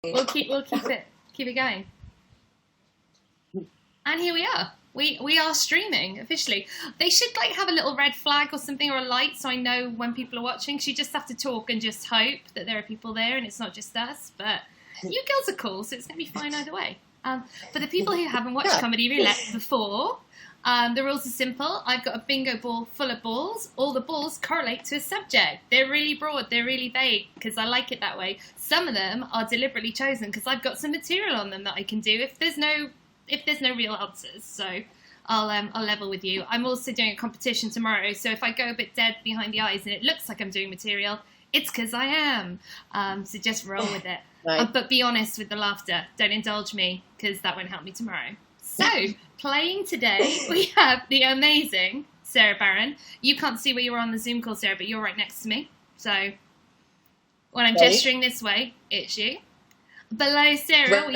We'll keep it going. And here we are. We are streaming officially. They should have a little red flag or something, or a light, so I know when people are watching. So you just have to talk and just hope that there are people there and it's not just us. But you girls are cool, so it's going to be fine either way. For the people who haven't watched Comedy Roulette before, the rules are simple. I've got a bingo ball full of balls. All the balls correlate to a subject. They're really broad, they're really vague, because I like it that way. Some of them are deliberately chosen because I've got some material on them that I can do if there's no real answers. So I'll level with you. I'm also doing a competition tomorrow, so if I go a bit dead behind the eyes and it looks like I'm doing material, it's because I am. So just roll with it. Right. But be honest with the laughter. Don't indulge me, because that won't help me tomorrow. So, playing today, we have the amazing Sara Barron. You can't see where you are on the Zoom call, Sara, but you're right next to me. So, when I'm gesturing this way, it's you. Below Sara,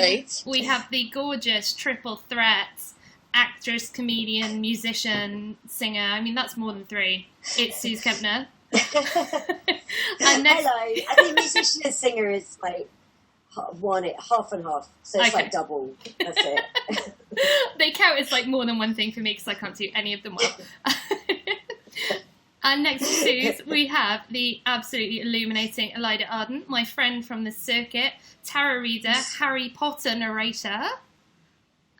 we have the gorgeous triple threat actress, comedian, musician, singer. I mean, that's more than three. It's Sooz Kempner. And hello. I think musician and singer is half and half. So it's double. That's it. They count as more than one thing for me because I can't do any of them well. And next to Sooz, we have the absolutely illuminating Ilayda Arden, my friend from the circuit, tarot reader, Harry Potter narrator.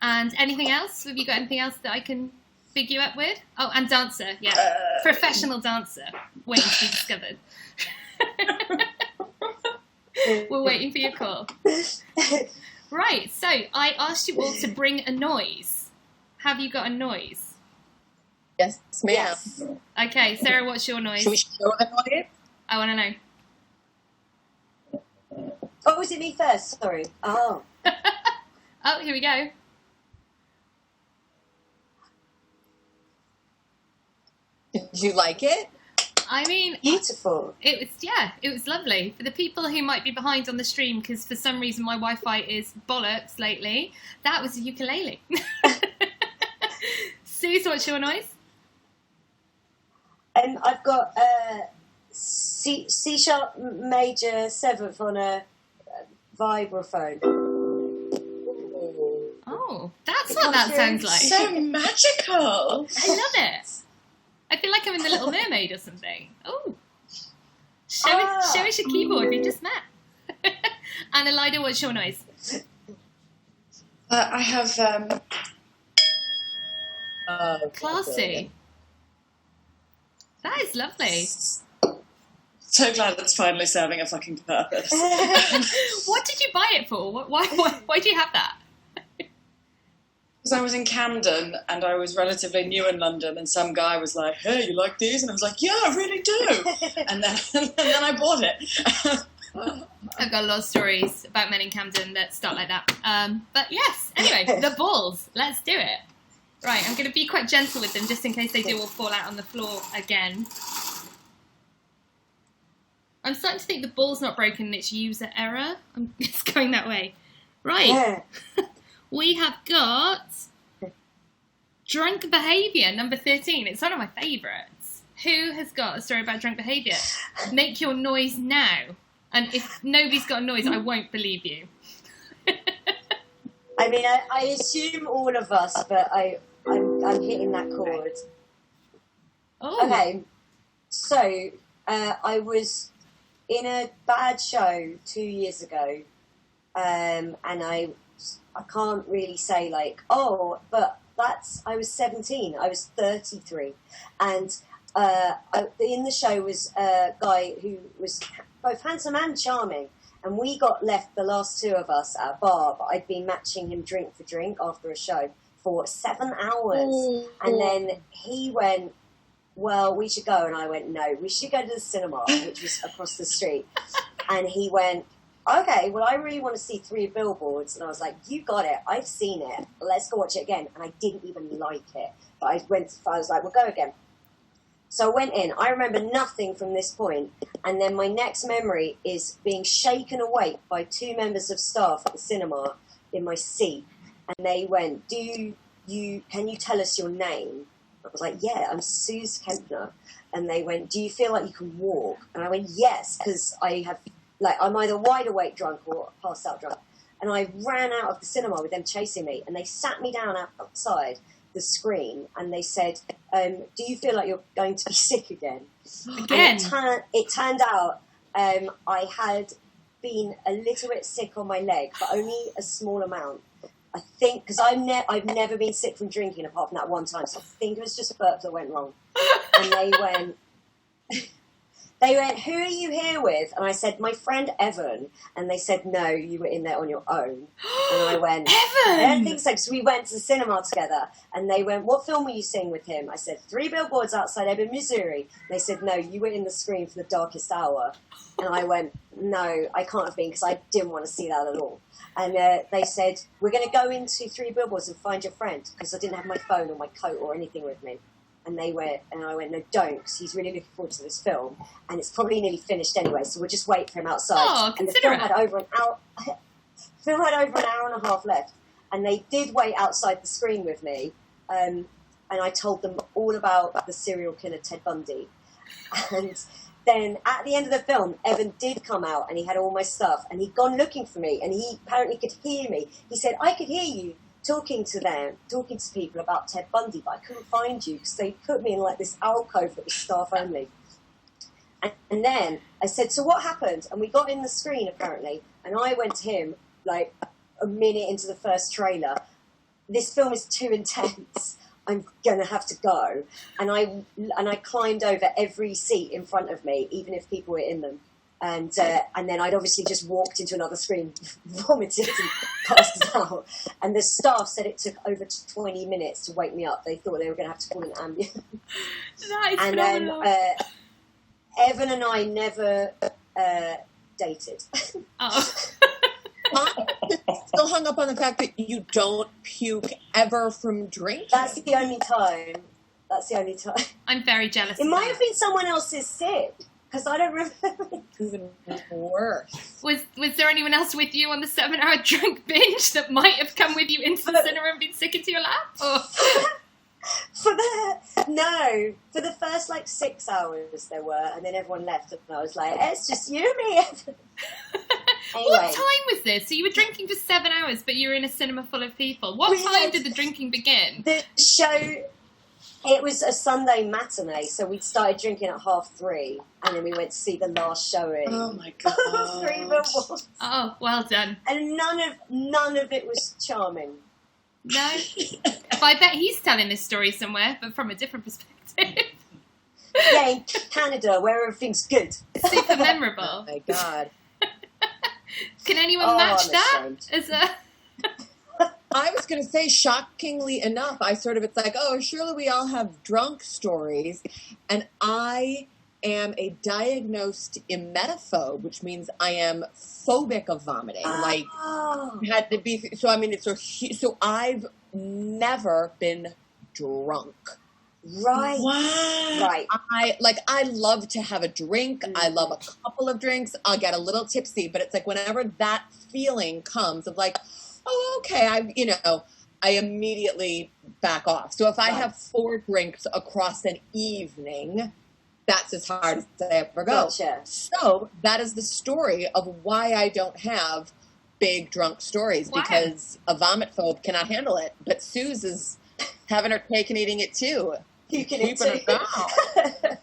And anything else? Have you got anything else that I can big you up with? Oh, and dancer, yeah. Professional dancer, waiting to be discovered. We're waiting for your call. Right, so I asked you all to bring a noise. Have you got a noise? Yes, ma'am. Yes. Okay, Sara, what's your noise? Should we show the noise? I want to know. Oh, was it me first? Sorry. Oh. Oh, here we go. Did you like it? I mean, beautiful. It was lovely. For the people who might be behind on the stream, because for some reason my Wi-Fi is bollocks lately, that was a ukulele. Sooz, what's your noise? I've got C sharp major seventh on a vibraphone. Oh, that's what that sounds like. So magical. I love it. I feel like I'm in The Little Mermaid or something. Oh, show us your keyboard. We just met. And Ilayda, what's your noise? I have classy. That is lovely. So glad it's finally serving a fucking purpose. What did you buy it for? Why do you have that? Because I was in Camden and I was relatively new in London, and some guy was like, "Hey, you like these?" And I was like, "Yeah, I really do." and then I bought it. I've got a lot of stories about men in Camden that start like that. But yes, anyway, the balls. Let's do it. Right, I'm going to be quite gentle with them just in case they do all fall out on the floor again. I'm starting to think the ball's not broken and it's user error. It's going that way. Right. Yeah. We have got drunk behaviour, number 13. It's one of my favourites. Who has got a story about drunk behaviour? Make your noise now. And if nobody's got a noise, I won't believe you. I mean, I assume all of us, but I'm hitting that chord. Oh. Okay, so I was in a bad show 2 years ago, and I can't really say but I was 17, I was 33, and in the show was a guy who was both handsome and charming. And we got left, the last two of us, at a bar, but I'd been matching him drink for drink after a show for 7 hours. And then he went, well, we should go. And I went, no, we should go to the cinema, which was across the street. And he went, okay, well, I really want to see 3 Billboards. And I was like, you got it. I've seen it. Let's go watch it again. And I didn't even like it. But I was like, we'll go again. So I went in. I remember nothing from this point. And then my next memory is being shaken awake by 2 members of staff at the cinema in my seat. And they went, can you tell us your name? I was like, yeah, I'm Sooz Kempner. And they went, do you feel like you can walk? And I went, yes, because I have like I'm either wide awake drunk or passed out drunk. And I ran out of the cinema with them chasing me, and they sat me down outside the screen, and they said, do you feel like you're going to be sick again? Again? And it turned out I had been a little bit sick on my leg, but only a small amount. I think, because I've never been sick from drinking apart from that one time, so I think it was just a burp that went wrong. And they went, who are you here with? And I said, my friend Evan. And they said, no, you were in there on your own. And I went, Evan! I don't think so, because we went to the cinema together. And they went, what film were you seeing with him? I said, 3 Billboards Outside Ebbing, Missouri. And they said, no, you were in the screen for The Darkest Hour. And I went, no, I can't have been, because I didn't want to see that at all. And they said, we're going to go into 3 Billboards and find your friend, because I didn't have my phone or my coat or anything with me. And they went, and I went, no, don't, because he's really looking forward to this film, and it's probably nearly finished anyway, so we'll just wait for him outside. Oh, and the film had over an hour and a half left, and they did wait outside the screen with me, and I told them all about the serial killer Ted Bundy, and then at the end of the film, Evan did come out, and he had all my stuff, and he'd gone looking for me, and he apparently could hear me. He said, I could hear you talking to people about Ted Bundy, but I couldn't find you because they put me in like this alcove that was staff only. And then I said, so what happened? And we got in the screen apparently, and I went to him like a minute into the first trailer. This film is too intense. I'm going to have to go. And I climbed over every seat in front of me, even if people were in them. And then I'd obviously just walked into another screen, vomited and passed out. And the staff said it took over 20 minutes to wake me up. They thought they were going to have to call an ambulance. That is and phenomenal. then Evan and I never dated. Oh. I'm still hung up on the fact that you don't puke ever from drinking. That's the only time. I'm very jealous. It of might that. have been someone else's sip, because I don't remember. Even worse. Was there anyone else with you on the 7-hour drunk binge that might have come with you into the cinema and been sick into your lap? Or? For the first like 6 hours there were, and then everyone left, and I was like, it's just you and me. Anyway. What time was this? So you were drinking for 7 hours, but you were in a cinema full of people. What time did the drinking begin? The show, it was a Sunday matinee, so we'd started drinking at 3:30, and then we went to see the last showing. Oh my god! 3 Billboards. Oh, well done. And none of it was charming. No? I bet he's telling this story somewhere, but from a different perspective. Yeah, in Canada, where everything's good. Super memorable. Oh my god. Can anyone match I'm that? ashamed. I was going to say, shockingly enough, it's like, oh, surely we all have drunk stories. And I am a diagnosed emetophobe, which means I am phobic of vomiting. Like, had to be, so I mean, so I've never been drunk. Right. Wow. Right. I love to have a drink. I love a couple of drinks. I'll get a little tipsy, but it's like whenever that feeling comes of like, oh, okay, I immediately back off. So if I have 4 drinks across an evening, that's as hard as I ever go. Gotcha. So that is the story of why I don't have big drunk stories, because a vomit phobe cannot handle it. But Sooz is having her cake and eating it too. You can Keeping it down.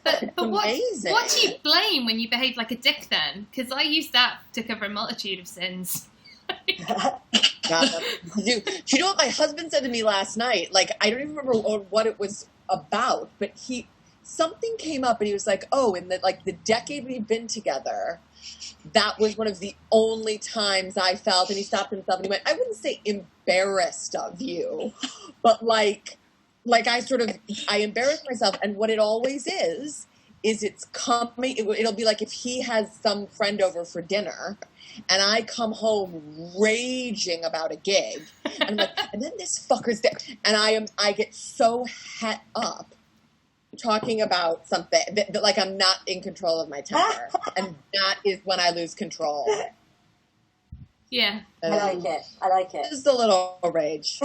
But amazing. what do you blame when you behave like a dick then? Because I use that to cover a multitude of sins. God, do you know what my husband said to me last night? Like, I don't even remember what it was about, but something came up and he was like, oh, in the decade we've been together, that was one of the only times I felt, and he stopped himself and he went, I wouldn't say embarrassed of you, but like I embarrass myself, and what it always is it's coming, it'll be like if he has some friend over for dinner, and I come home raging about a gig, and I'm like, and then this fucker's there, and I get so het up talking about something that like I'm not in control of my temper, and that is when I lose control. Yeah. I like it. Just a little rage.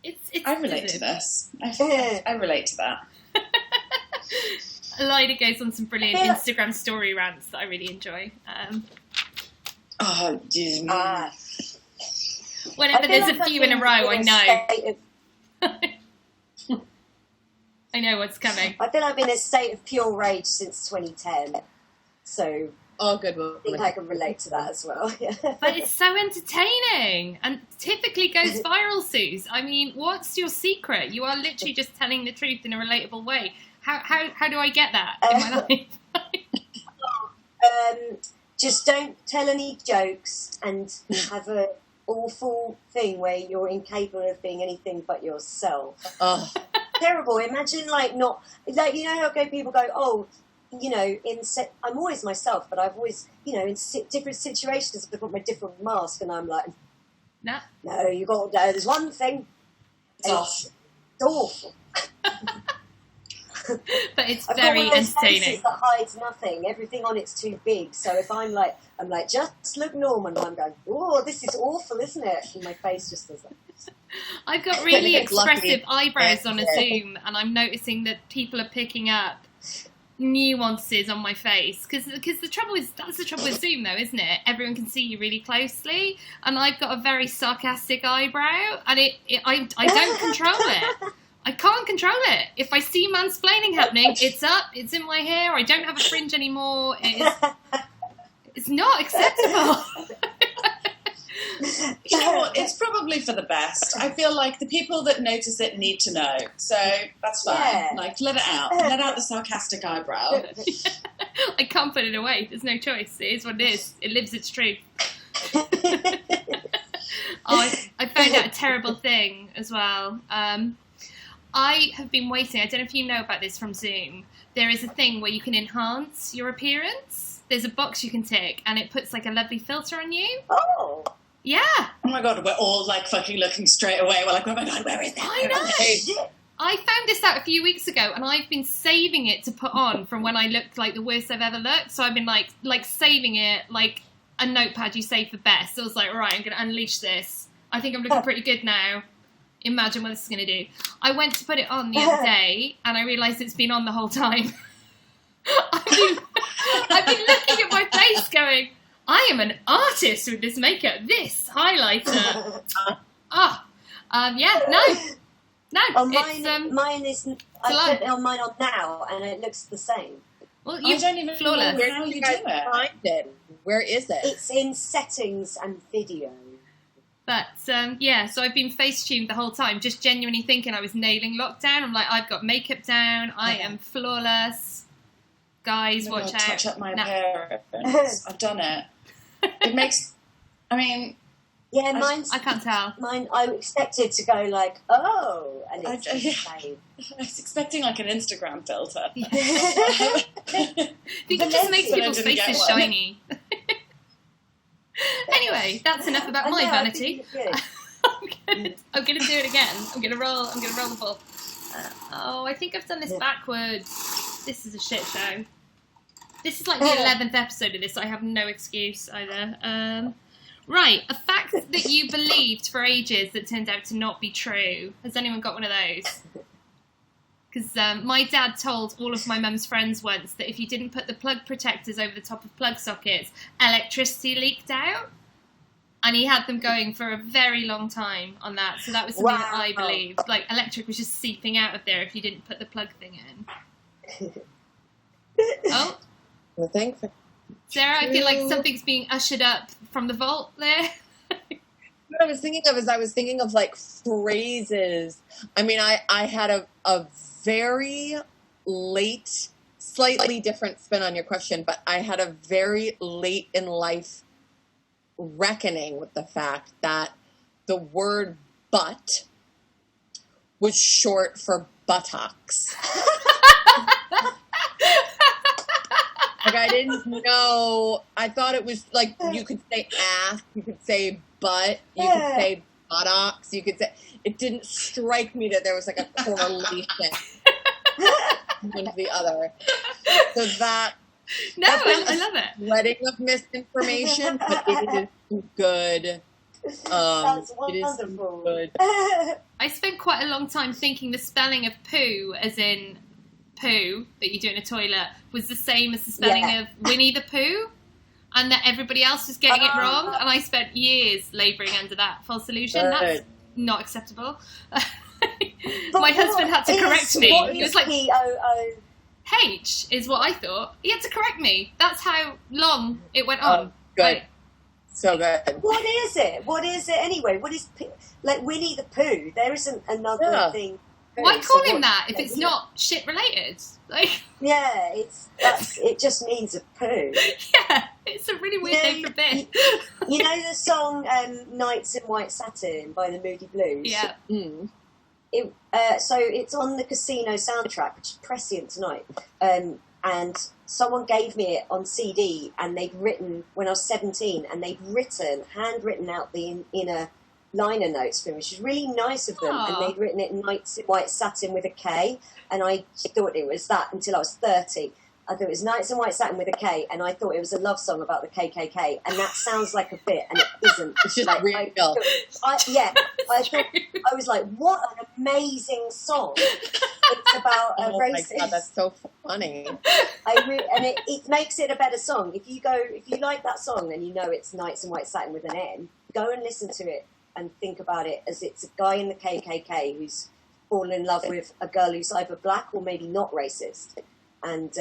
It's I relate to this. I relate to that. Ilayda goes on some brilliant Instagram story rants that I really enjoy. Oh, geez. Whenever there's a few in a row, I know. I know what's coming. I feel like I've been in a state of pure rage since 2010. So good. I think I can relate to that as well. But it's so entertaining and typically goes viral, Sooz. I mean, what's your secret? You are literally just telling the truth in a relatable way. How do I get that in my life? Just don't tell any jokes and have an awful thing where you're incapable of being anything but yourself. Oh. Terrible. Imagine not you know how people go, oh, you know, I'm always myself, but I've always, you know, in different situations I've got my different mask, and I'm like, no, you got to know. There's one thing. It's awful. But it's I've very got one of those entertaining. faces that hides nothing. Everything on it's too big. So if I'm like, just look normal, and I'm going, oh, this is awful, isn't it? And my face just does that. I've got really expressive eyebrows on a Zoom, and I'm noticing that people are picking up nuances on my face because the trouble is that's the trouble with Zoom, though, isn't it? Everyone can see you really closely, and I've got a very sarcastic eyebrow, and I don't control it. I can't control it. If I see mansplaining happening, it's up, it's in my hair. I don't have a fringe anymore. It's not acceptable. You know what? It's probably for the best. I feel like the people that notice it need to know. So that's fine. Yeah. Like, let it out. Let out the sarcastic eyebrow. I can't put it away. There's no choice. It is what it is. It lives its truth. I found out a terrible thing as well. I have been waiting. I don't know if you know about this from Zoom. There is a thing where you can enhance your appearance. There's a box you can tick, and it puts like a lovely filter on you. Oh. Yeah. Oh my god, we're all like fucking looking straight away. We're like, oh my god, where is that? I know. I found this out a few weeks ago, and I've been saving it to put on from when I looked like the worst I've ever looked. So I've been like saving it like a notepad you save for best. So I was like, right, I'm going to unleash this. I think I'm looking pretty good now. Imagine what this is going to do. I went to put it on the other day, and I realised it's been on the whole time. I've been looking at my face going, I am an artist with this makeup. This highlighter. No. Oh, mine is. I put it on mine on now, and it looks the same. Well, I don't even flawless. know how you do it. Find it. Where is it? It's in settings and video. But, so I've been face-tuned the whole time, just genuinely thinking I was nailing lockdown. I'm like, I've got makeup down. I am flawless. Guys, watch out. Touch up my appearance. I've done it. It makes... I mean... Yeah, I can't tell. Mine, I expected to go like, oh, and it's the same. I was expecting like an Instagram filter. Yeah. It just makes people's faces shiny. Anyway, that's enough about my vanity. I'm gonna do it again. I'm gonna roll the ball. I think I've done this backwards. This is a shit show. This is like the 11th episode of this, so I have no excuse either. Right, a fact that you believed for ages that turned out to not be true. Has anyone got one of those? Because my dad told all of my mum's friends once that if you didn't put the plug protectors over the top of plug sockets, electricity leaked out. And he had them going for a very long time on that. So that was something that I believed. Like, electric was just seeping out of there if you didn't put the plug thing in. Oh. Well, thanks. Sara, I feel like something's being ushered up from the vault there. What I was thinking of like phrases. I mean, I had a very late, slightly different spin on your question, but I had a very late in life reckoning with the fact that the word butt was short for buttocks. Like, I didn't know. I thought it was like you could say ass, you could say butt, you could say buttocks, you could say. It didn't strike me that there was like a correlation one to the other. So that. No, I love it. Letting of misinformation, but it is good. That's wonderful. It is good. I spent quite a long time thinking the spelling of poo as in poo that you do in a toilet was the same as the spelling of Winnie the Pooh, and that everybody else was getting it wrong, and I spent years labouring under that false illusion. That's not acceptable. My husband had to correct me. He was like, H is what I thought. He had to correct me. That's how long it went on. Good. So good. What is it? What is it anyway? What is like Winnie the Pooh? There isn't another thing. Why call him that if it's not shit related? Like, yeah, it just means a poo. Yeah, it's a really weird name for a bit. You know the song "Nights in White Satin" by the Moody Blues? Yeah. So it's on the Casino soundtrack, which is prescient tonight. And someone gave me it on CD, and they'd written when I was 17, and they'd handwritten out the inner liner notes for me, which is really nice of them. Aww. And they'd written it Nights in White Satin with a K, and I thought it was that until I was 30. I thought it was Nights in White Satin with a K, and I thought it was a love song about the KKK, and that sounds like a bit, and it isn't. It's just like, real. I was like, what an amazing song. It's about a racist. My God, that's so funny. And it makes it a better song. If you like that song and you know it's Nights in White Satin with an N, go and listen to it and think about it as it's a guy in the KKK who's fallen in love with a girl who's either black or maybe not racist. And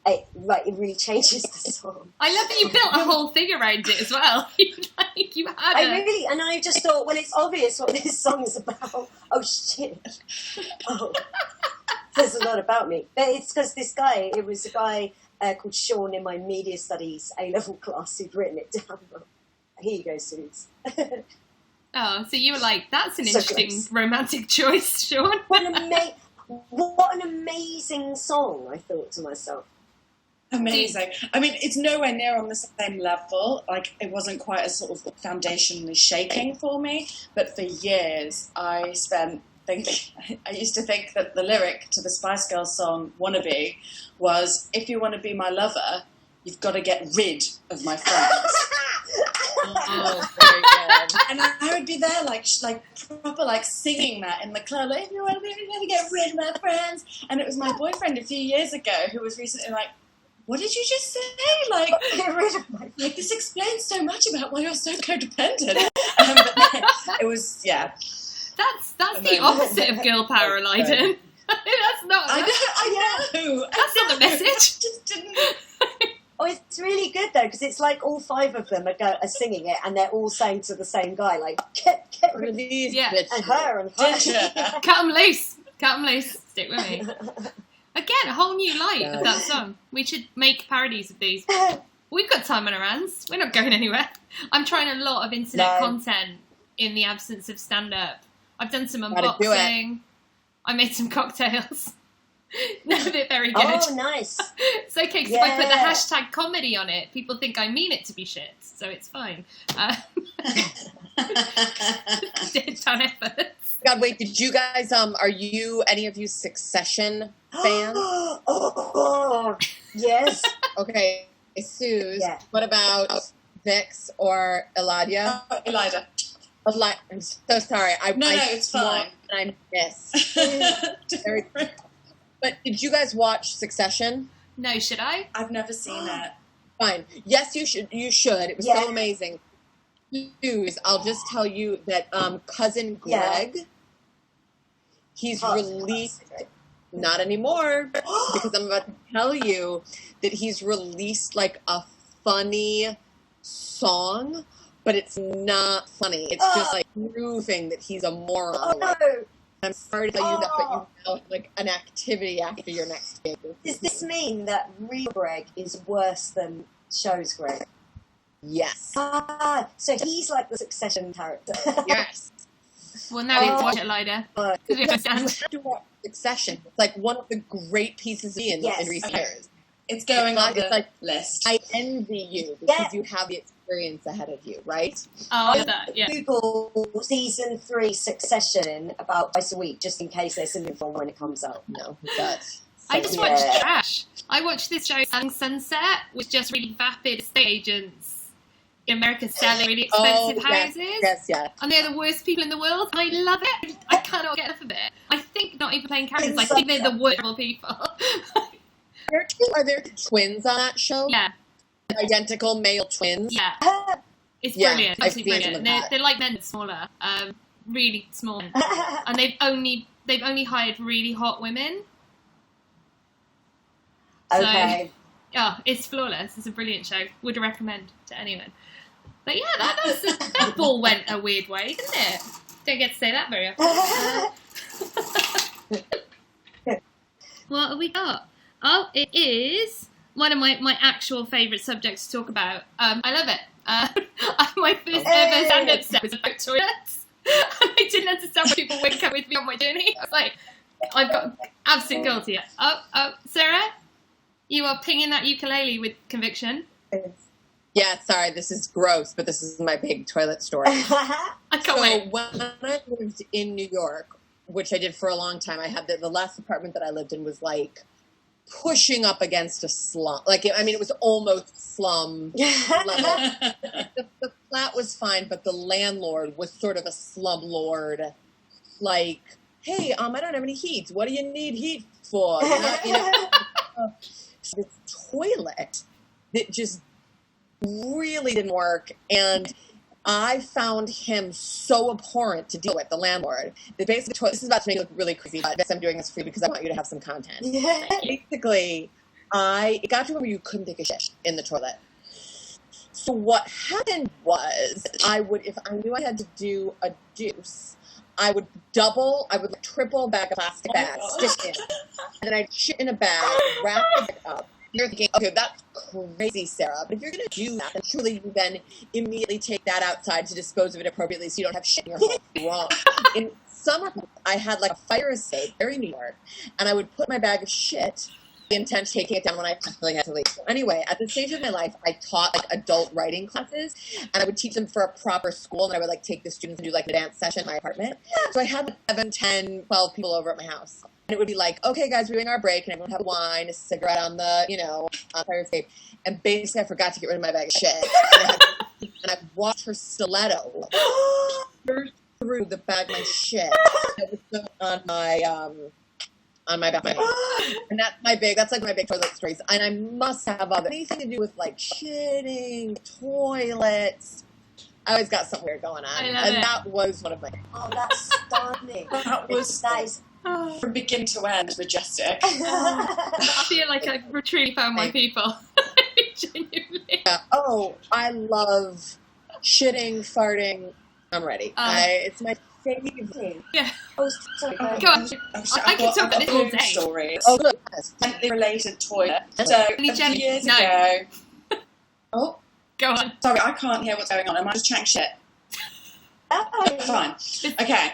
it really changes the song. I love that you built a whole thing around it as well. I just thought, well, it's obvious what this song is about. Oh, shit. Oh, there's a lot about me. But it's because it was a guy called Sean in my media studies A-level class who'd written it down. Here you go, Sooz. Oh, so you were like, that's an interesting close. Romantic choice, Sean. What an amazing song, I thought to myself. Amazing. I mean, it's nowhere near on the same level. Like, it wasn't quite as sort of foundationally shaking for me. But for years, I used to think that the lyric to the Spice Girls song, Wannabe, was, if you want to be my lover, you've got to get rid of my friends. Oh, very good. And I would be there, like proper, like singing that in the club. Like, if you want to get rid of my friends. And it was my boyfriend a few years ago who was recently like, what did you just say? Like, Get rid of my like this explains so much about why you're so codependent. But it was, yeah. That's the opposite of girl power, Ilayda. That's not. I know. That's not the message. Just didn't. Oh, it's really good though, because it's like all five of them are singing it, and they're all saying to the same guy, like, get rid of These Yeah. bitches. and her and her. Cut 'em loose. Cut 'em loose. Stick with me. Again, a whole new light of that song. We should make parodies of these. We've got time on our hands. We're not going anywhere. I'm trying a lot of internet content in the absence of stand-up. I've done some unboxing. I made some cocktails. None of it very good. Oh, nice. It's okay, because if I put the hashtag comedy on it, people think I mean it to be shit, so it's fine. Dead-on efforts. God, wait, did you guys, are you, any of you Succession fans? Yes. Okay, Sooz, what about Vix or Ilayda? Ilayda. I'm so sorry. No, it's fine. I missed. But did you guys watch Succession? No, should I? I've never seen it. Fine. Yes, you should. You should. It was so amazing. Sooz, I'll just tell you that cousin Greg, he's released. Not anymore, because I'm about to tell you that he's released like a funny song, but it's not funny. It's just like proving that he's a moron. Oh, no. I'm sorry to tell you that, but you know, like an activity after your next game. Does this mean that real Greg is worse than show's Greg? Yes. So he's like the Succession character. Yes. Well, now we have to watch it, Ilayda. Because we understand. You have to watch Succession. It's like one of the great pieces in recent years. It's going on the like, list. I envy you because you have the experience ahead of you, right? Oh, that, yeah. Google season 3 Succession about twice a week, just in case there's something wrong when it comes out. No, but I just watched trash. I watched this show, Selling Sunset, which just really vapid estate agents in America selling really expensive houses. Yes. And they're the worst people in the world. I love it. I cannot get enough of it. I think not even playing characters. I think they're the wonderful people. Are there twins on that show? Yeah. Identical male twins? Yeah. It's Yeah, brilliant. I've Absolutely seen brilliant. some of that. They're like men, smaller. Really small. And they've only hired really hot women. Okay. Yeah, it's flawless. It's a brilliant show. Would recommend to anyone. But yeah, that ball went a weird way, didn't it? Don't get to say that very often. What have we got? Oh, it is one of my actual favourite subjects to talk about. I love it. My first ever stand-up set was about toilets. And I didn't understand why people wouldn't come with me on my journey. I was like, I've got absolute guilty. Oh, Sarah, you are pinging that ukulele with conviction. Yeah, sorry, this is gross, but this is my big toilet story. I can't wait. When I lived in New York, which I did for a long time, I had the last apartment that I lived in was like pushing up against a slum. It was almost slum level. The flat was fine, but the landlord was sort of a slum lord. Like, hey, I don't have any heat. What do you need heat for? So this toilet that just really didn't work, and I found him so abhorrent to deal with, the landlord, that basically, this is about to make it look really creepy, but I guess I'm doing this for you because I want you to have some content. Yeah. Basically, it got to where you couldn't take a shit in the toilet. So what happened was, if I knew I had to do a deuce, I would triple bag of plastic bags, stick in, and then I'd shit in a bag, wrap it up. You're thinking, okay, that's crazy, Sarah. But if you're going to do that, then surely you then immediately take that outside to dispose of it appropriately so you don't have shit in your home. Wrong. In summer, I had like a fire escape, very New York, and I would put my bag of shit, the intent of taking it down when I really had to leave. So anyway, at this stage of my life, I taught like adult writing classes, and I would teach them for a proper school, and I would like take the students and do like a dance session in my apartment. So I had 7, 10, 12 people over at my house. And it would be like, okay, guys, we're doing our break, and everyone have wine, a cigarette on the, on fire escape. And basically, I forgot to get rid of my bag of shit. And I walked her stiletto through the bag of my shit that was still on my back. And that's like my big toilet stories. And I must have anything to do with like shitting, toilets. I always got something weird going on. That was one of my... Oh, that's stunning. That is from begin to end majestic. I feel like I truly found my people. Genuinely. Yeah. Oh, I love shitting, farting. I'm ready. It's my favorite thing. Yeah. Oh, sorry, Go on. I can talk about this all day. Stories. Oh, good. Gently related toilet. So, a few years ago... Oh, go on. Sorry, I can't hear what's going on. Am I just chatting shit? Oh. Fine. Okay.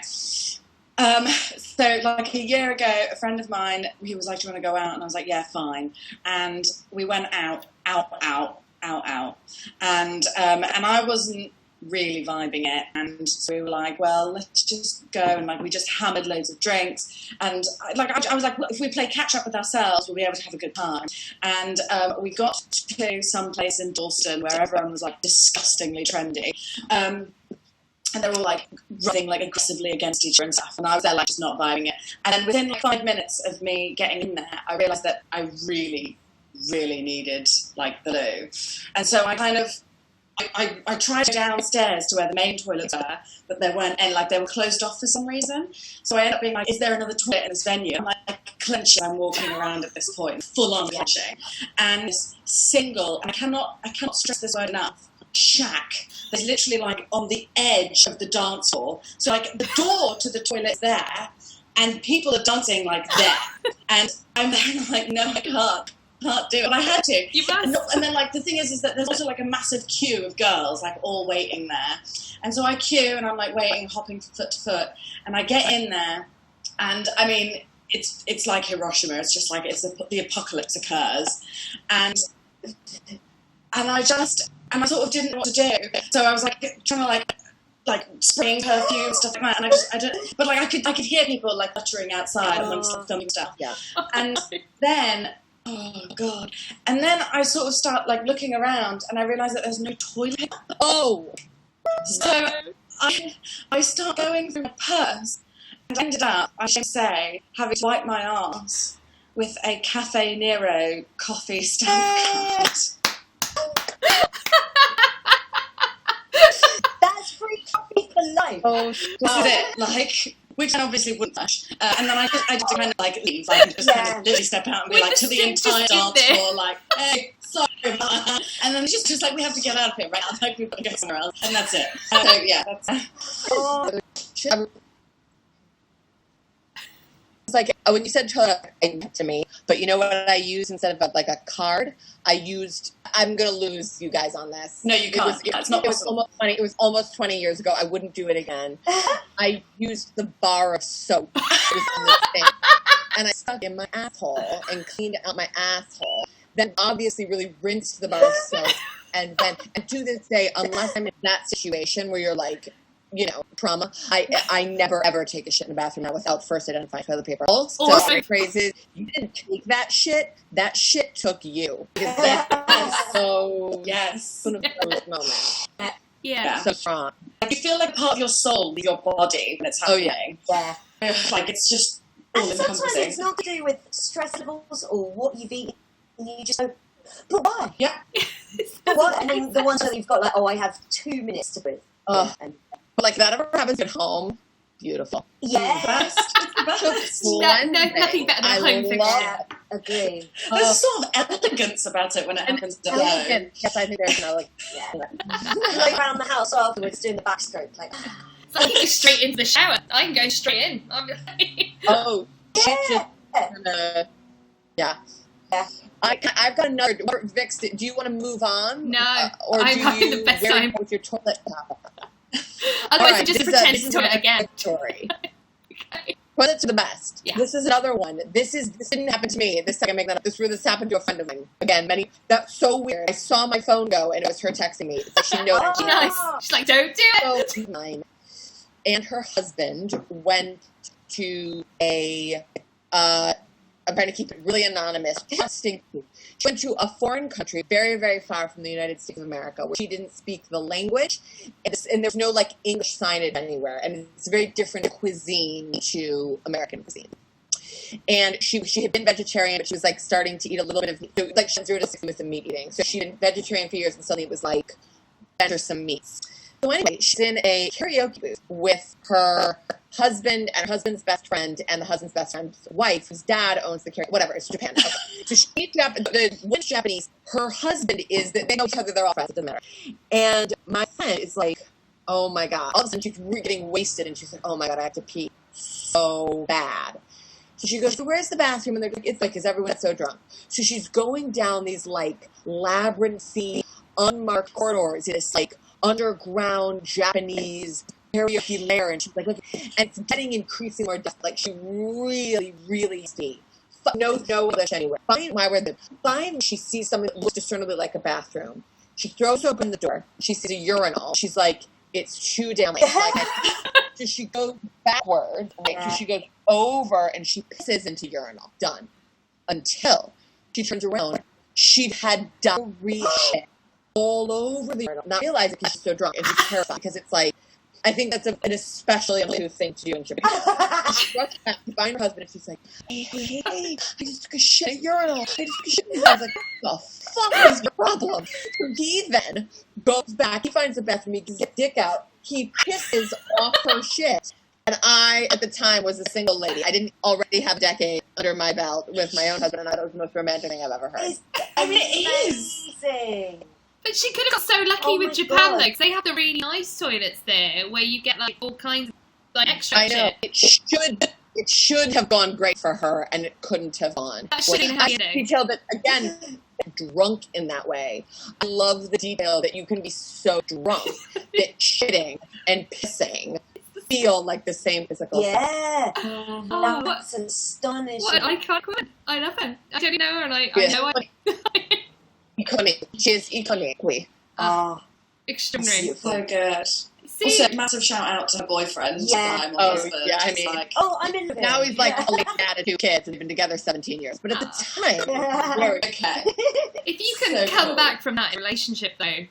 So like a year ago, a friend of mine, he was like, do you want to go out? And I was like, yeah, fine. And we went out. And I wasn't really vibing it. And so we were like, well, let's just go. And like, we just hammered loads of drinks. And I was like, well, if we play catch up with ourselves, we'll be able to have a good time. And we got to some place in Dalston where everyone was like disgustingly trendy. And they were all like running like aggressively against each other and stuff. And I was there like just not vibing it. And then within like 5 minutes of me getting in there, I realised that I really, really needed like the loo. And so I kind of, I tried to go downstairs to where the main toilets were, but there weren't any, like they were closed off for some reason. So I ended up being like, is there another toilet in this venue? I'm like clenching, I'm walking around at this point, full on clenching. And this single, and I cannot stress this word enough, shack that's literally like on the edge of the dance floor. So like the door to the toilet's there and people are dancing like there. And I'm there like, no, I can't do it. But I had to. You must. And then like the thing is that there's also like a massive queue of girls like all waiting there. And so I queue and I'm like waiting, hopping foot to foot. And I get in there and I mean, it's like Hiroshima. It's just like the apocalypse occurs. And I sort of didn't know what to do. So I was like trying to like spraying perfume and stuff like that. And I don't. But like I could hear people like muttering outside amongst the filming stuff. Yeah. And then oh god. And then I sort of start like looking around and I realise that there's no toilet. Oh. So I start going through my purse. And I ended up, I should say, having to wipe my arse with a Cafe Nero coffee stamp card. That's free coffee for life. Oh, This is it, like, which I obviously wouldn't touch. And then I just kind of like leave, like just kind of literally step out and be With like the to the stick entire just in dance there. floor, like, hey, sorry about that. And then it's just like, we have to get out of here, right? Like, we've got to go somewhere else. And that's it. So, yeah, that's Oh, it's like when you said to me, but you know what I used instead of like a card? I'm gonna lose you guys on this. no, you can't. It's not possible. It was almost 20 years ago. I wouldn't do it again. I used the bar of soap. It was in the sink, and I stuck it in my asshole and cleaned out my asshole. Then obviously really rinsed the bar of soap, and to this day, unless I'm in that situation where you're like, you know, trauma, I never ever take a shit in the bathroom now without first identifying toilet paper. So Awesome. crazy. You didn't take that shit. That shit took you. Because that is so Yes. one of those moments. Yeah. So strong. Like, you feel like part of your soul leave your body when it's Oh, happening. yeah. yeah. Like, it's just all And sometimes it's encompassing. not to do with stress levels or what you've eaten. You just go, but why? Yeah. But why? And then the ones that you've got like, oh, I have 2 minutes to breathe. And But like that ever happens at home, beautiful. yes, It's the best. Nothing better than I home fiction. yeah, agree. There's a sort of elegance about it when it happens at home. Yes, I think there's no like. Yeah. Go around the house afterwards doing the backstroke, like. So I can go straight into the shower. I can go straight in. I'm Oh, Yeah. yeah. Yeah. I've got another. Vix, do you want to move on? No, or I'm do having you the best wear it time. with your toilet? Otherwise, I Alright, just this is pretend this to is do it another again. Story. Okay. Toilets are the best. Yeah. This is another one. This didn't happen to me. This second make that up. This happened to a friend of mine. Again, that's so weird. I saw my phone go and it was her texting me. It's like she knows that she Nice. She's like, don't do it. so mine. And her husband went to I'm trying to keep it really anonymous. She went to a foreign country, very, very far from the United States of America, where she didn't speak the language, and there's no like English signage anywhere, and it's a very different cuisine to American cuisine. And she had been vegetarian, but she was like starting to eat a little bit of meat. So, like she went 0 to 60 with the meat eating. So she'd been vegetarian for years, and suddenly it was like enter some meats. So anyway, she's in a karaoke booth with her husband and her husband's best friend and the husband's best friend's wife, whose dad owns the karaoke. Whatever, it's Japan. Okay. So the woman's Japanese. Her husband they know each other. They're all friends. It doesn't matter. And my friend is like, oh my god! All of a sudden she's getting wasted, and she's like, oh my god, I have to pee so bad. So she goes, so where's the bathroom? And they're like, it's like, because everyone's so drunk. So she's going down these like labyrinthine, unmarked corridors in this like underground Japanese karaoke lair, and she's like, and it's getting increasingly more desperate. Like she really, really nasty. No English anywhere. Finally, she sees something that looks discernibly like a bathroom. She throws open the door. She sees a urinal. She's like, it's too damn late. So she goes backward. Right? So she goes over and she pisses into urinal. Done. Until she turns around, she'd had diarrhea shit all over the urinal. Not realizing because she's so drunk, and she's terrified because it's like, I think that's an especially unlucky thing to do in Japan. She rushes back to find her husband, and she's like, hey, I just took a shit at urinal. I just took a shit at urinal. I was like, what the fuck is your problem? So he then goes back. He finds the bathroom. He gets his dick out. He pisses off her shit. And I, at the time, was a single lady. I didn't already have a decade under my belt with my own husband, and I thought it was the most romantic thing I've ever heard. I mean, it is. Amazing. But she could have got so lucky Oh with my Japan, God. though, because they have the really nice toilets there, where you get like all kinds of like extra I know. shit. It should have gone great for her, and it couldn't have gone. That shouldn't have, you know. Detail that, again, drunk in that way. I love the detail that you can be so drunk that shitting and pissing feel like the same physical thing. Yeah. Oh, That's astonishing. what an iconic woman. I love her. I don't know her, and I Yeah. know She is iconic. Oh, extraordinary. beautiful. So good. See, Also, massive shout out to her boyfriend. Yeah. I'm Oh, husband. yeah, I It's mean- like, Oh, I'm in. Now he's like yeah. a late dad of 2 kids and they've been together 17 years. But at the time, we're okay. if you can So come cool. back from that relationship, though,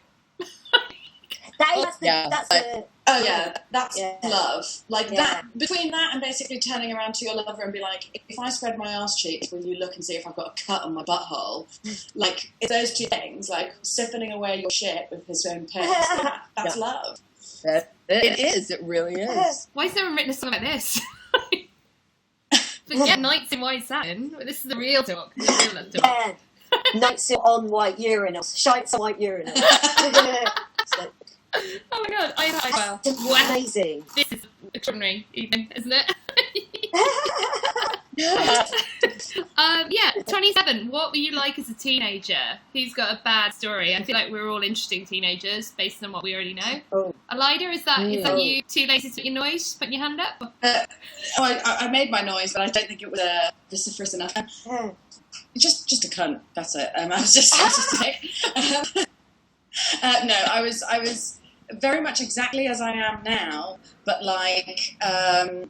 That's Yeah, that's but- a Oh yeah, that's Yeah. love. Like Yeah. that, between that and basically turning around to your lover and be like, if I spread my arse cheeks, will you look and see if I've got a cut on my butthole? Like, it's those two things, like siphoning away your shit with his own piss. That's love. It is. It really is. Why has no one written a song like this? Forget Nights in White Satin. This is the real talk. The real love talk. Yeah. Nights on white urinals. Shites on white urinals. So, Oh my god, well, it's wow. amazing. This is extraordinary evening, isn't it? Yeah, 27. What were you like as a teenager? Who's got a bad story? I feel like we're all interesting teenagers based on what we already know. Oh. Ilayda, is that you too lazy to put your noise? Just putting your hand up? I made my noise, but I don't think it was vociferous enough. Yeah. Just a cunt. That's it. I was just saying. No, I was very much exactly as I am now, but like I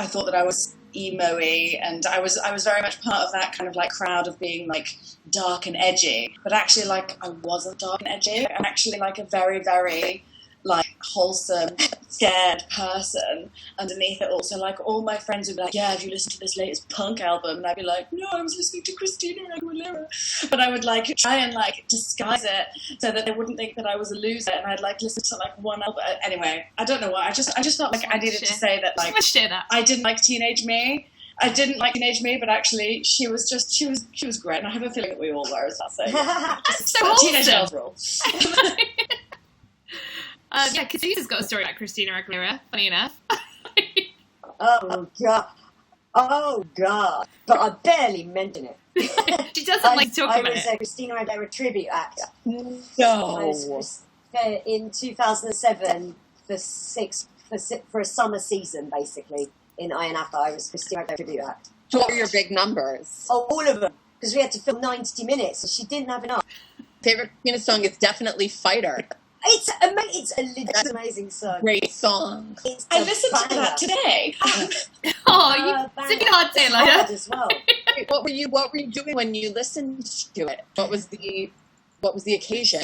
thought that I was emo-y, and I was very much part of that kind of like crowd of being like dark and edgy. But actually, like I wasn't dark and edgy. I'm actually like a very, very like wholesome, scared person underneath it all. So like all my friends would be like, yeah, have you listened to this latest punk album? And I'd be like, no, I was listening to Christina Aguilera. But I would like try and like disguise it so that they wouldn't think that I was a loser, and I'd like listen to like one album. Anyway, I don't know why. I just felt like I needed to say that like I didn't like teenage me. I didn't like teenage me, but actually she was great, and I have a feeling that we all were as well. So That's so teenage wholesome. girls rule. Yeah, because Sooz has got a story about Christina Aguilera, funny enough. Oh God! But I barely mention it. She doesn't like to talk I about was it. a Christina Aguilera tribute act. I No. was in 2007 for a summer season, basically in Ironatha. I was Christina Aguilera tribute act. So what were your big numbers? Oh, all of them, because we had to film 90 minutes, so she didn't have enough. Favorite Christina song is definitely Fighter. It's an amazing song. Great song. It's I a listened to banger. that today. Oh, Banger. it's a bit hard to say, Hard Ilayda. as well. Wait, what were you doing when you listened to it? What was the occasion?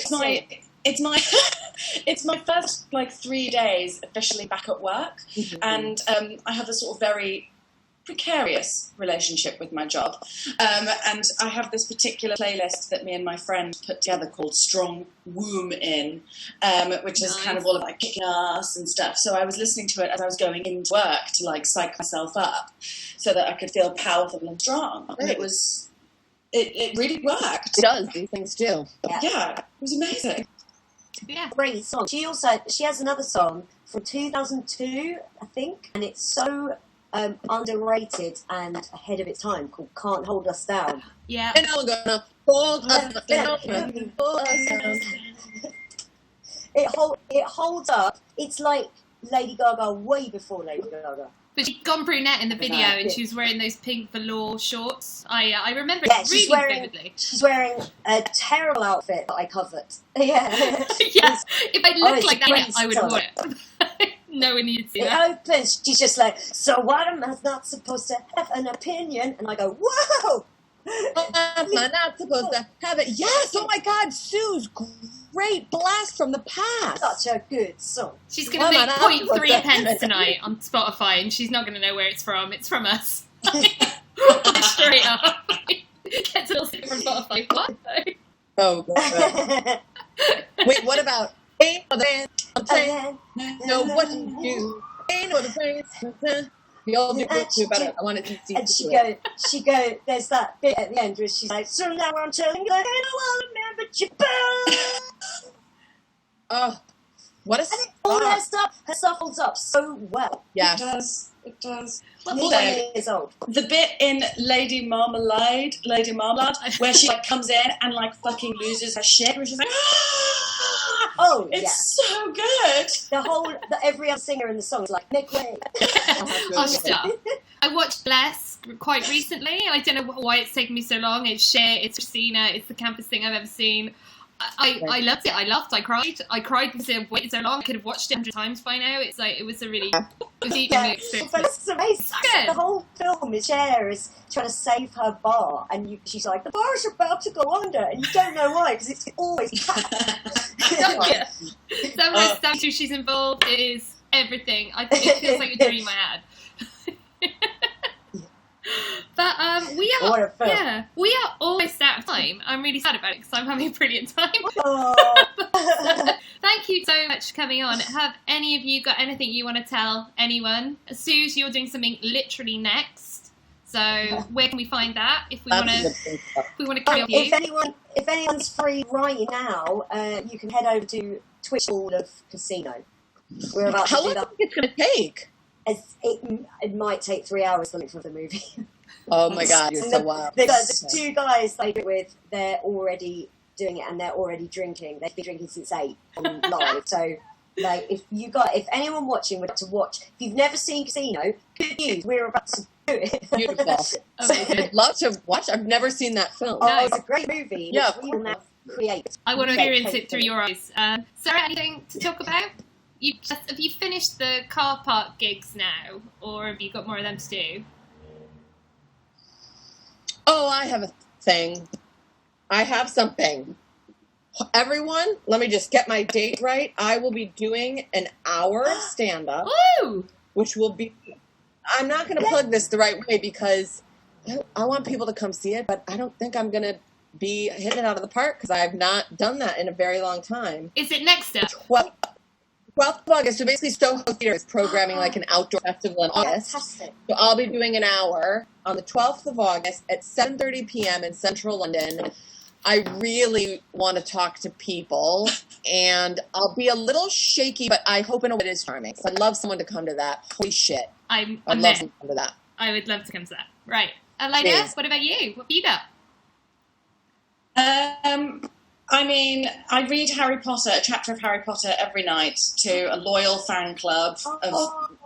It's my first like 3 days officially back at work, and I have a sort of very precarious relationship with my job, and I have this particular playlist that me and my friend put together called Strong Womb In, which is kind of all about like, kicking ass and stuff. So I was listening to it as I was going into work to like psych myself up so that I could feel powerful and strong, and it really worked. It does. These things do. Yeah, it was amazing. Yeah. Great song. She has another song from 2002, I think, and it's so underrated and ahead of its time, called "Can't Hold Us Down." Yeah. And I'm gonna hold us down. Hold us down. It holds up. It's like Lady Gaga way before Lady Gaga. But she'd gone brunette in the video, Yeah. and she was wearing those pink velour shorts. I remember Yeah, it she's really wearing- vividly. She's wearing a terrible outfit that I covered. Yeah. Yeah, if I looked it's like a that, great I would song. want it. No one needed to see It that. opens. She's just like, so what am I not supposed to have an opinion? And I go, whoa! Am I not supposed to have it? Yes! Oh my God, Sooz, great blast from the past. Such a good song. She's going to Why am make I not 0.3 supposed to- pence tonight on Spotify, and she's not going to know where it's from. It's from us. Straight up. Gets a little stick from Spotify. What? Oh God. Wait, what about ain't no dance? I'm saying, know what to do. Ain't no dance. We all do better. I wanted to see. And she go, there's that bit at the end where she's like, so now I'm telling you, I don't remember you, but... Oh, what a All song. her stuff holds up so well. Yeah. It does. Nearly Also, years old. the bit in Lady Marmalade, where she like comes in and like fucking loses her shit, where she's like, ah! Oh, It's so good. Every other singer in the song is like, make way. Oh, stop. I watched Bless quite recently, and I don't know why it's taken me so long. It's Cher, it's Christina, it's the campest thing I've ever seen. I loved it. I cried. I cried because I waited so long. I could have watched it 100 times by now. It's like, it was a really deep experience. But it's amazing. Good. The whole film is Cher is trying to save her bar, and she's like, the bar is about to go under, and you don't know why, because it's always packed. Yeah. Somewhere statue she's involved is everything. I think it feels like a dream I had. But we are almost out of time. I'm really sad about it because I'm having a brilliant time. Thank you so much for coming on. Have any of you got anything you want to tell anyone? Sooz, you're doing something literally next. So where can we find that if we want to carry on you? If anyone's free right now, you can head over to Twitch Hall of Casino. We're about How to do long that. do you think it's going to take? It might take 3 hours to look for the movie. Oh my God, you're so wild. The two guys they do it with, they're already doing it and they're already drinking. They've been drinking since 8 on live. So, like, if anyone watching would like to watch, if you've never seen Casino, good news, we're about to do it. Beautiful. I'd love to watch. I've never seen that film. Oh, it's a great movie. Yeah. We will now create. I want to experience it through your eyes. Sarah, anything to talk about? Have you finished the car park gigs now, or have you got more of them to do? Oh, I have a thing. I have something. Everyone, let me just get my date right. I will be doing an hour of stand-up, Woo! which will be... I'm not going to plug this the right way because I want people to come see it, but I don't think I'm going to be hitting it out of the park because I have not done that in a very long time. Is it next up? 12th of August, so basically Soho Theatre is programming like an outdoor festival in August. Fantastic. So I'll be doing an hour on the 12th of August at 7:30 p.m. in central London. I really want to talk to people, and I'll be a little shaky, but I hope in a way it is charming. So I'd love someone to come to that. Holy shit. I'm I'd love there. someone to come to that. I would love to come to that. Right. Ilayda, Please. what about you? What have you got? I mean, I read Harry Potter, a chapter of Harry Potter every night to a loyal fan club of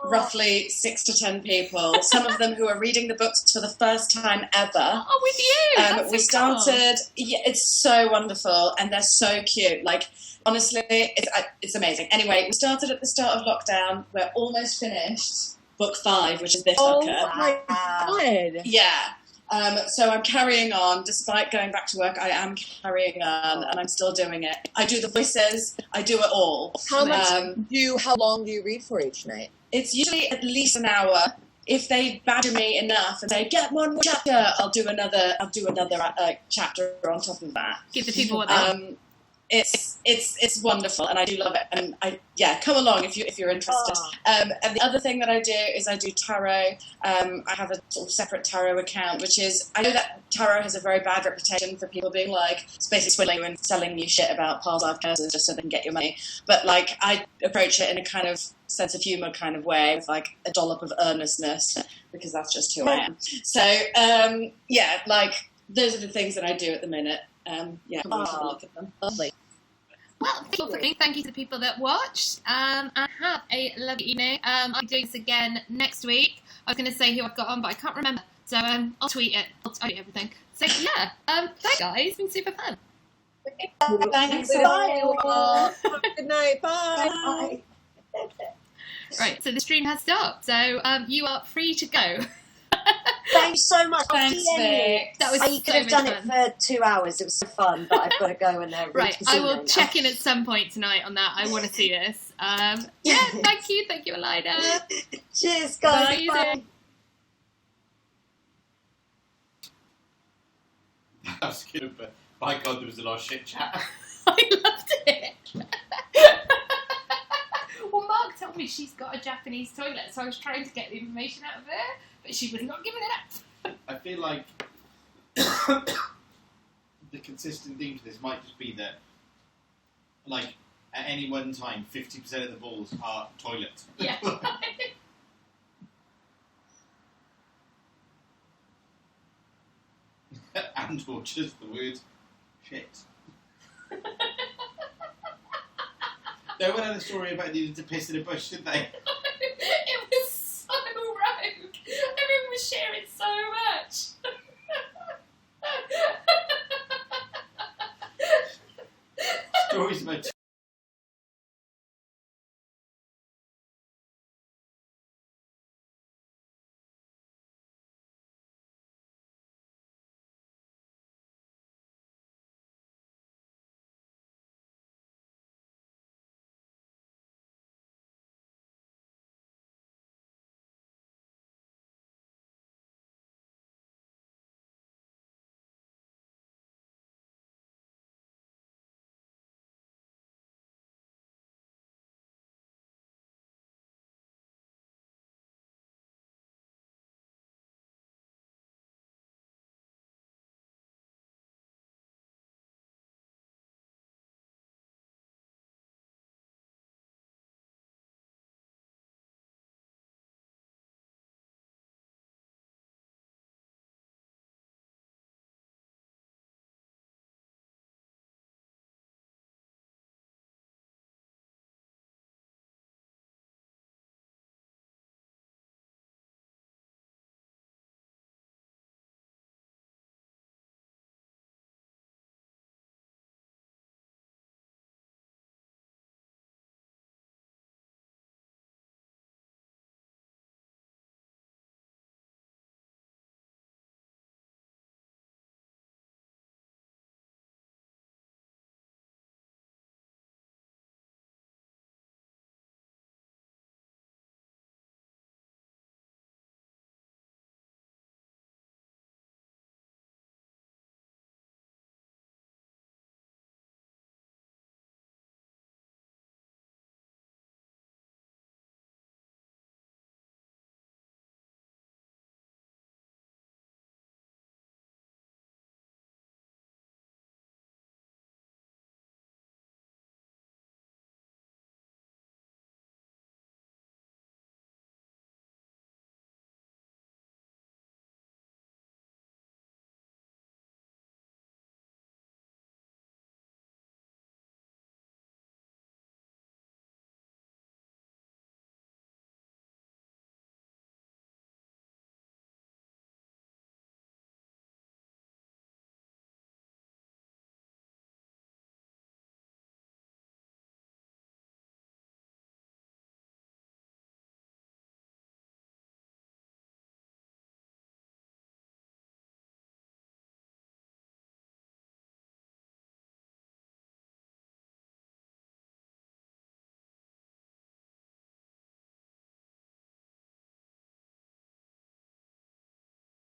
roughly 6 to 10 people, some of them who are reading the books for the first time ever. Oh, with you! That's We so cool. started, yeah, it's so wonderful, and they're so cute. Like, honestly, it's amazing. Anyway, we started at the start of lockdown. We're almost finished. Book 5, which is this Oh fucker. my God. Yeah. So I'm carrying on, despite going back to work. I am carrying on, and I'm still doing it. I do the voices. I do it all. How long do you read for each night? It's usually at least an hour. If they badger me enough and say, "Get one more chapter," I'll do another chapter on top of that. Give the people what they want. It's wonderful, and I do love it. And come along if you're interested. And the other thing that I do is I do tarot. I have a sort of separate tarot account, which is, I know that tarot has a very bad reputation for people being like, it's basically swindling you and selling you shit about past life curses just so they can get your money. But like, I approach it in a kind of sense of humour kind of way, with like a dollop of earnestness, because that's just who I am. So like, those are the things that I do at the minute. Come on, have a look at them. Lovely. Well, thank you to the people that watched. And have a lovely evening. I'm doing this again next week. I was going to say who I've got on, but I can't remember. So I'll tweet it. I'll tweet everything. So yeah, thanks guys. It's been super fun. Thanks. Bye. Have a good night. Bye. Bye. Right, so the stream has stopped. So you are free to go. Thanks so much. Thanks, Vic. That was You could so have done much it fun. for 2 hours. It was so fun, but I've got to go and Right, I will check in at some point tonight on that. I want to see this. Thank you, Ilayda. Cheers, guys. Bye. Bye. That was good, but by God, there was a lot of shit chat. I loved it. Well, Mark told me she's got a Japanese toilet, so I was trying to get the information out of her, but she was not giving it up. I feel like the consistent theme to this might just be that, like, at any one time, 50% of the balls are toilet. Yeah. And or just the word shit. No one had a story about needing to piss in a bush, did they? It was so rogue. Everyone was sharing so much. stories about